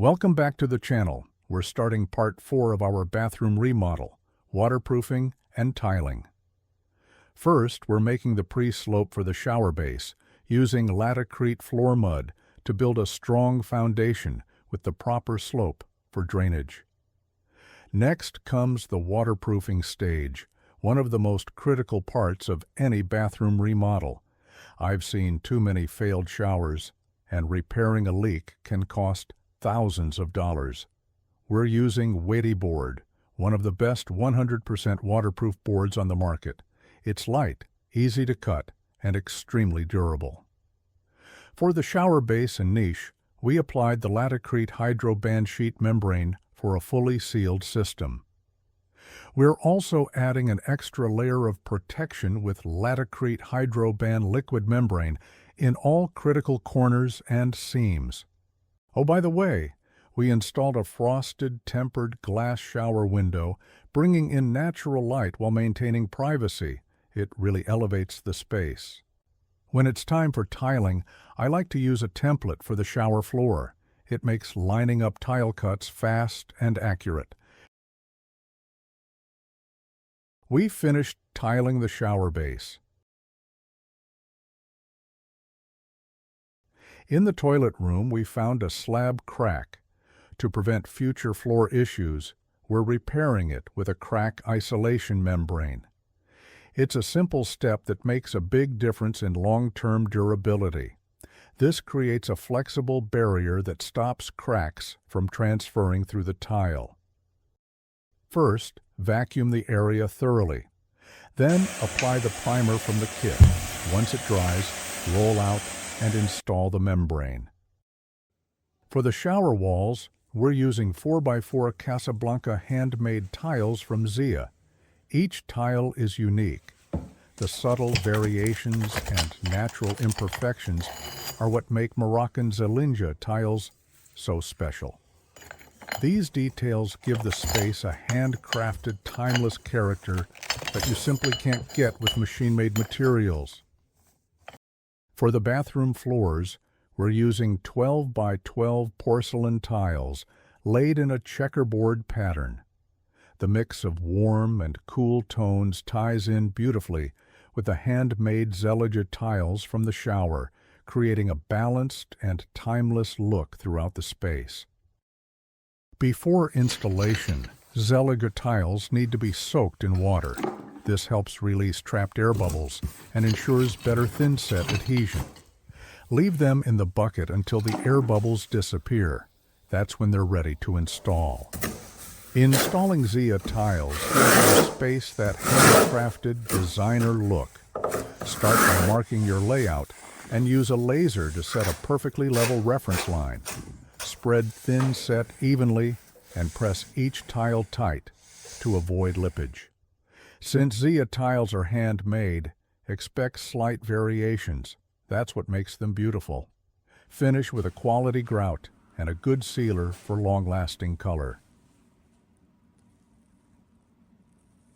Welcome back to the channel. We're starting part 4 of our bathroom remodel, waterproofing and tiling. First, we're making the pre-slope for the shower base, using Laticrete floor mud to build a strong foundation with the proper slope for drainage. Next comes the waterproofing stage, one of the most critical parts of any bathroom remodel. I've seen too many failed showers, and repairing a leak can cost thousands of dollars. We're using Wedi board, one of the best 100% waterproof boards on the market. It's light, easy to cut, and extremely durable. For the shower base and niche, we applied the Laticrete hydro band sheet membrane for a fully sealed system. We're also adding an extra layer of protection with Laticrete hydro band liquid membrane in all critical corners and seams. Oh, by the way, we installed a frosted, tempered glass shower window, bringing in natural light while maintaining privacy. It really elevates the space. When it's time for tiling, I like to use a template for the shower floor. It makes lining up tile cuts fast and accurate. We finished tiling the shower base. In the toilet room, we found a slab crack. To prevent future floor issues, we're repairing it with a crack isolation membrane. It's a simple step that makes a big difference in long-term durability. This creates a flexible barrier that stops cracks from transferring through the tile. First, vacuum the area thoroughly. Then, apply the primer from the kit. Once it dries, roll out and install the membrane. For the shower walls, we're using 4x4 Casablanca handmade tiles from Zellige. Each tile is unique. The subtle variations and natural imperfections are what make Moroccan zellige tiles so special. These details give the space a handcrafted, timeless character that you simply can't get with machine-made materials. For the bathroom floors, we're using 12x12 porcelain tiles laid in a checkerboard pattern. The mix of warm and cool tones ties in beautifully with the handmade zellige tiles from the shower, creating a balanced and timeless look throughout the space. Before installation, zellige tiles need to be soaked in water. This helps release trapped air bubbles and ensures better thin-set adhesion. Leave them in the bucket until the air bubbles disappear. That's when they're ready to install. Installing zellige tiles gives your space that handcrafted designer look. Start by marking your layout and use a laser to set a perfectly level reference line. Spread thin set evenly and press each tile tight to avoid lippage. Since zellige tiles are handmade, expect slight variations. That's what makes them beautiful. Finish with a quality grout and a good sealer for long-lasting color.